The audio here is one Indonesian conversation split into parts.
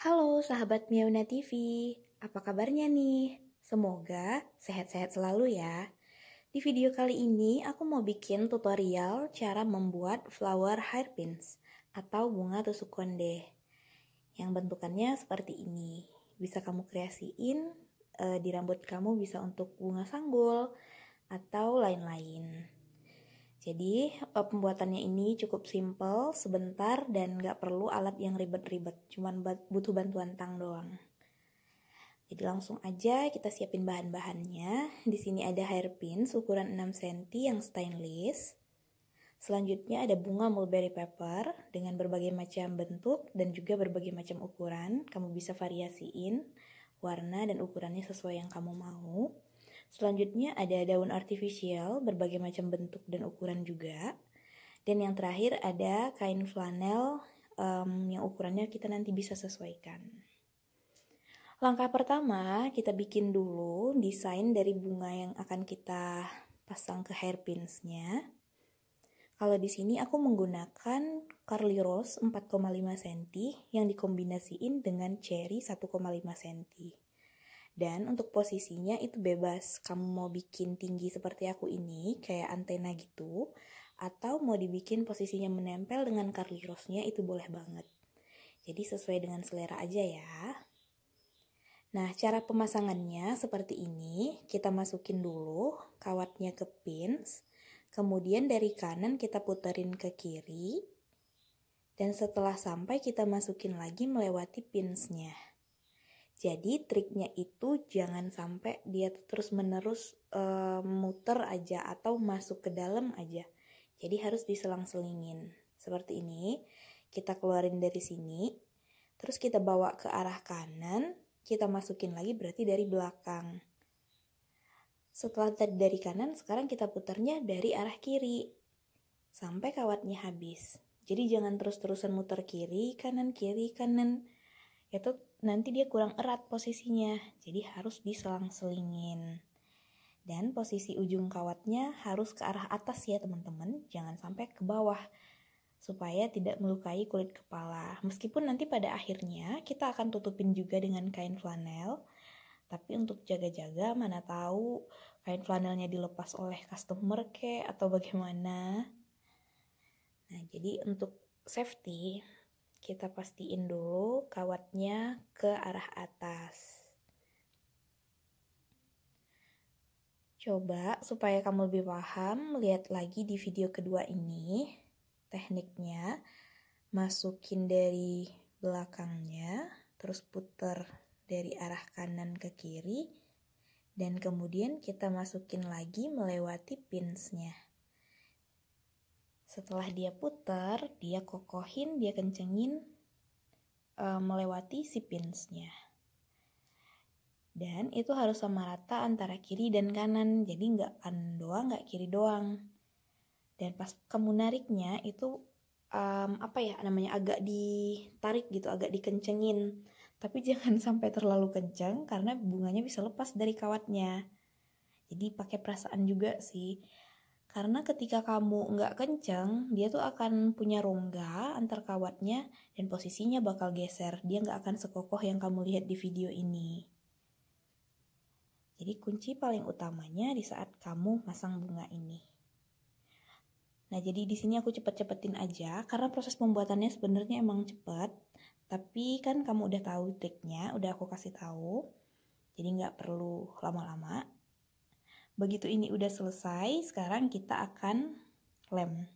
Halo sahabat Miauna TV, apa kabarnya nih? Semoga sehat-sehat selalu ya. Di video kali ini aku mau bikin tutorial cara membuat flower hairpins atau bunga tusuk konde yang bentukannya seperti ini. Bisa kamu kreasiin di rambut kamu, bisa untuk bunga sanggul atau lain-lain. Jadi pembuatannya ini cukup simple, sebentar, dan gak perlu alat yang ribet-ribet. Cuman butuh bantuan tang doang. Jadi langsung aja kita siapin bahan-bahannya. Di sini ada hairpins ukuran 6 cm yang stainless. Selanjutnya ada bunga mulberry pepper dengan berbagai macam bentuk dan juga berbagai macam ukuran. Kamu bisa variasiin warna dan ukurannya sesuai yang kamu mau. Selanjutnya ada daun artifisial berbagai macam bentuk dan ukuran juga. Dan yang terakhir ada kain flanel yang ukurannya kita nanti bisa sesuaikan. Langkah pertama, kita bikin dulu desain dari bunga yang akan kita pasang ke hairpinsnya. Kalau di sini aku menggunakan Curly Rose 4,5 cm yang dikombinasiin dengan Cherry 1,5 cm. Dan untuk posisinya itu bebas, kamu mau bikin tinggi seperti aku ini, kayak antena gitu, atau mau dibikin posisinya menempel dengan curly rose-nya, itu boleh banget. Jadi sesuai dengan selera aja ya. Nah, cara pemasangannya seperti ini, kita masukin dulu kawatnya ke pins, kemudian dari kanan kita puterin ke kiri, dan setelah sampai kita masukin lagi melewati pinsnya. Jadi triknya itu jangan sampai dia terus menerus muter aja atau masuk ke dalam aja. Jadi harus diselang-selingin. Seperti ini, kita keluarin dari sini, terus kita bawa ke arah kanan, kita masukin lagi berarti dari belakang. Setelah dari kanan, sekarang kita putarnya dari arah kiri, sampai kawatnya habis. Jadi jangan terus-terusan muter kiri, kanan, itu nanti dia kurang erat posisinya, jadi harus diselang-selingin. Dan posisi ujung kawatnya harus ke arah atas ya teman-teman, jangan sampai ke bawah, supaya tidak melukai kulit kepala. Meskipun nanti pada akhirnya kita akan tutupin juga dengan kain flanel, tapi untuk jaga-jaga mana tahu kain flanelnya dilepas oleh customer atau bagaimana. Nah, jadi untuk safety, kita pastiin dulu kawatnya ke arah atas. Coba supaya kamu lebih paham, lihat lagi di video kedua ini tekniknya. Masukin dari belakangnya, terus puter dari arah kanan ke kiri, dan kemudian kita masukin lagi melewati pinsnya. Setelah dia putar, dia kokohin, dia kencengin melewati si pinsnya. Dan itu harus sama rata antara kiri dan kanan, jadi nggak kanan doang, nggak kiri doang. Dan pas kamu nariknya itu agak ditarik gitu, agak dikencengin. Tapi jangan sampai terlalu kencang karena bunganya bisa lepas dari kawatnya. Jadi pakai perasaan juga sih. Karena ketika kamu nggak kencang, dia tuh akan punya rongga antar kawatnya dan posisinya bakal geser. Dia nggak akan sekokoh yang kamu lihat di video ini. Jadi kunci paling utamanya di saat kamu masang bunga ini. Nah, jadi di sini aku cepet-cepetin aja karena proses pembuatannya sebenarnya emang cepet. Tapi kan kamu udah tahu triknya, udah aku kasih tahu. Jadi nggak perlu lama-lama. Begitu ini udah selesai, sekarang kita akan lem.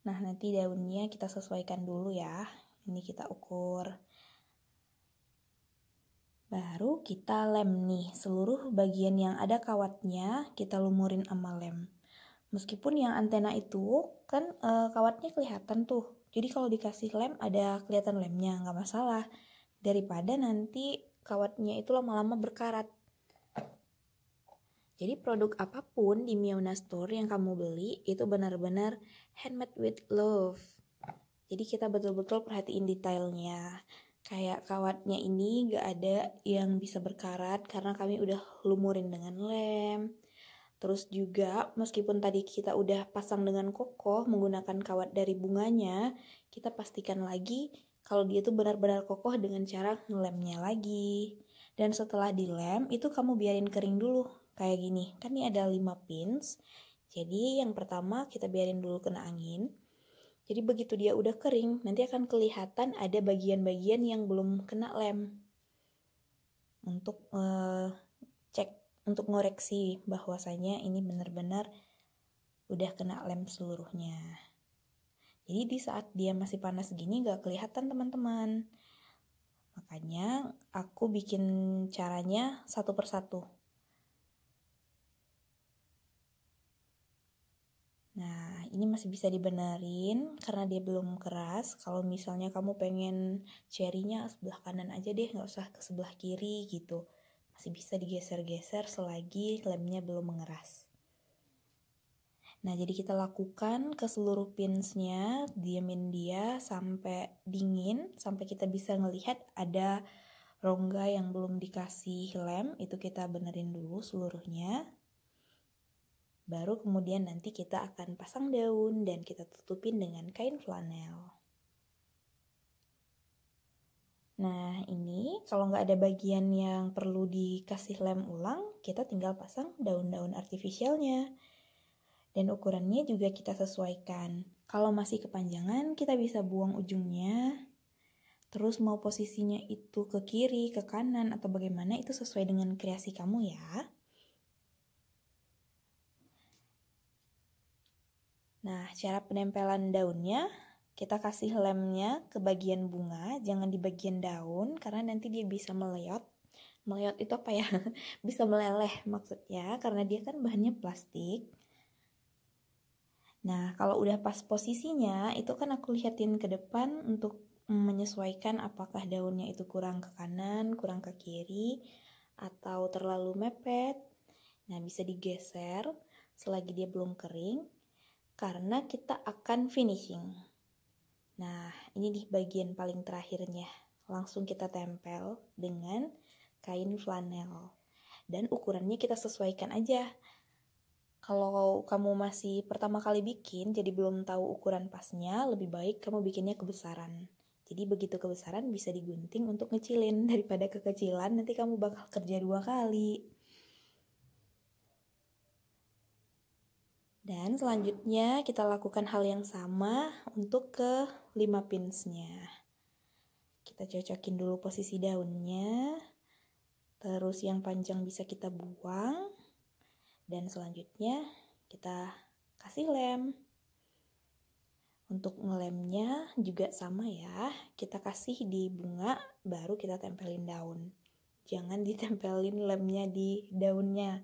Nah, nanti daunnya kita sesuaikan dulu ya. Ini kita ukur. Baru kita lem nih, seluruh bagian yang ada kawatnya kita lumurin sama lem. Meskipun yang antena itu kan kawatnya kelihatan tuh. Jadi kalau dikasih lem ada kelihatan lemnya, nggak masalah. Daripada nanti kawatnya itu lama-lama berkarat. Jadi produk apapun di Miauna Store yang kamu beli itu benar-benar handmade with love. Jadi kita betul-betul perhatiin detailnya. Kayak kawatnya ini gak ada yang bisa berkarat karena kami udah lumurin dengan lem. Terus juga meskipun tadi kita udah pasang dengan kokoh menggunakan kawat dari bunganya, kita pastikan lagi kalau dia tuh benar-benar kokoh dengan cara ngelemnya lagi. Dan setelah dilem itu kamu biarin kering dulu kayak gini. Kan ini ada 5 pins. Jadi yang pertama kita biarin dulu kena angin. Jadi begitu dia udah kering, nanti akan kelihatan ada bagian-bagian yang belum kena lem. Untuk cek, untuk ngoreksi bahwasanya ini benar-benar udah kena lem seluruhnya. Jadi di saat dia masih panas gini gak kelihatan teman-teman. Makanya aku bikin caranya satu persatu. Nah, ini masih bisa dibenerin karena dia belum keras. Kalau misalnya kamu pengen cherry-nya sebelah kanan aja deh, nggak usah ke sebelah kiri gitu. Masih bisa digeser-geser selagi lemnya belum mengeras. Nah, jadi kita lakukan ke seluruh pinsnya, diamin dia sampai dingin, sampai kita bisa ngelihat ada rongga yang belum dikasih lem, itu kita benerin dulu seluruhnya. Baru kemudian nanti kita akan pasang daun dan kita tutupin dengan kain flanel. Nah ini kalau nggak ada bagian yang perlu dikasih lem ulang, kita tinggal pasang daun-daun artifisialnya. Dan ukurannya juga kita sesuaikan. Kalau masih kepanjangan, kita bisa buang ujungnya. Terus mau posisinya itu ke kiri, ke kanan, atau bagaimana, itu sesuai dengan kreasi kamu ya. Nah, cara penempelan daunnya, kita kasih lemnya ke bagian bunga, jangan di bagian daun, karena nanti dia bisa meleot. Meleot itu apa ya? Bisa meleleh maksudnya, karena dia kan bahannya plastik. Nah, kalau udah pas posisinya, itu kan aku lihatin ke depan untuk menyesuaikan apakah daunnya itu kurang ke kanan, kurang ke kiri, atau terlalu mepet. Nah, bisa digeser selagi dia belum kering. Karena kita akan finishing. Nah, ini di bagian paling terakhirnya. Langsung kita tempel dengan kain flanel. Dan ukurannya kita sesuaikan aja. Kalau kamu masih pertama kali bikin, jadi belum tahu ukuran pasnya, lebih baik kamu bikinnya kebesaran. Jadi begitu kebesaran bisa digunting untuk ngecilin. Daripada kekecilan, nanti kamu bakal kerja 2 kali. Dan selanjutnya kita lakukan hal yang sama untuk ke 5 pinsnya. Kita cocokin dulu posisi daunnya. Terus yang panjang bisa kita buang. Dan selanjutnya kita kasih lem. Untuk ngelemnya juga sama ya. Kita kasih di bunga baru kita tempelin daun. Jangan ditempelin lemnya di daunnya.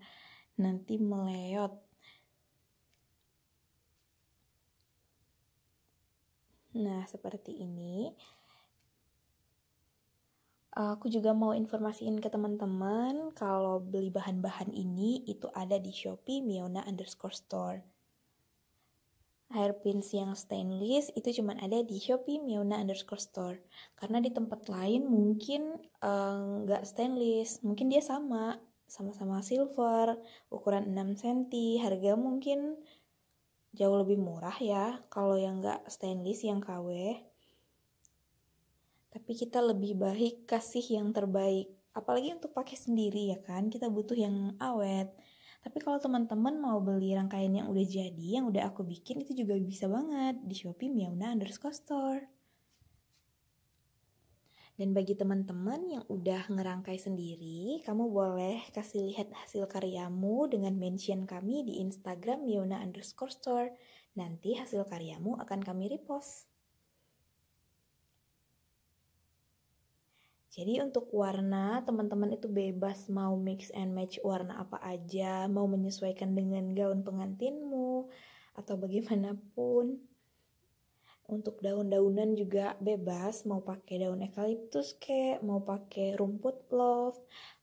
Nanti meleot. Nah, seperti ini. Aku juga mau informasiin ke teman-teman kalau beli bahan-bahan ini itu ada di Shopee Miona_store. Hairpins yang stainless itu cuma ada di Shopee Miona_store. Karena di tempat lain mungkin nggak stainless, mungkin dia sama-sama silver, ukuran 6 cm, harga mungkin jauh lebih murah ya kalau yang nggak stainless yang KW. Tapi kita lebih baik kasih yang terbaik. Apalagi untuk pakai sendiri ya kan, kita butuh yang awet. Tapi kalau teman-teman mau beli rangkaian yang udah jadi, yang udah aku bikin, itu juga bisa banget di Shopee Miona_store. Dan bagi teman-teman yang udah ngerangkai sendiri, kamu boleh kasih lihat hasil karyamu dengan mention kami di Instagram Miona_store. Nanti hasil karyamu akan kami repost. Jadi untuk warna, teman-teman itu bebas mau mix and match warna apa aja, mau menyesuaikan dengan gaun pengantinmu, atau bagaimanapun. Untuk daun-daunan juga bebas, mau pakai daun eukaliptus kek, mau pakai rumput love,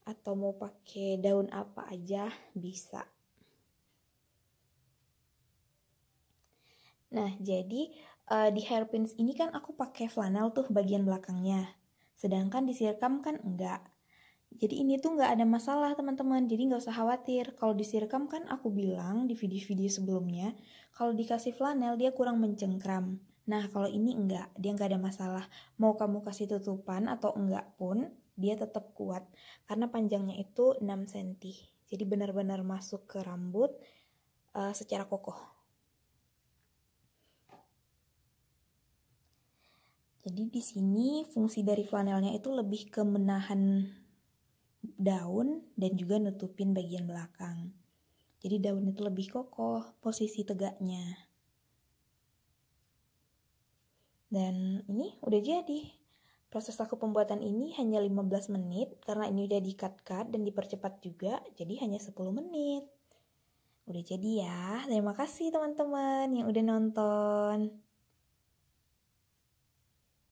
atau mau pakai daun apa aja bisa. Nah, jadi di hairpins ini kan aku pakai flanel tuh bagian belakangnya. Sedangkan di sirkam kan enggak. Jadi ini tuh nggak ada masalah teman-teman, jadi nggak usah khawatir. Kalau disirkam kan aku bilang di video-video sebelumnya, kalau dikasih flanel dia kurang mencengkram. Nah kalau ini enggak, dia nggak ada masalah. Mau kamu kasih tutupan atau enggak pun, dia tetap kuat. Karena panjangnya itu 6 cm. Jadi benar-benar masuk ke rambut secara kokoh. Jadi di sini fungsi dari flanelnya itu lebih ke menahan daun dan juga nutupin bagian belakang. Jadi daun itu lebih kokoh posisi tegaknya. Dan ini udah jadi. Proses aku pembuatan ini hanya 15 menit karena ini udah di-cut-cut dan dipercepat juga, jadi hanya 10 menit. Udah jadi ya. Terima kasih teman-teman yang udah nonton.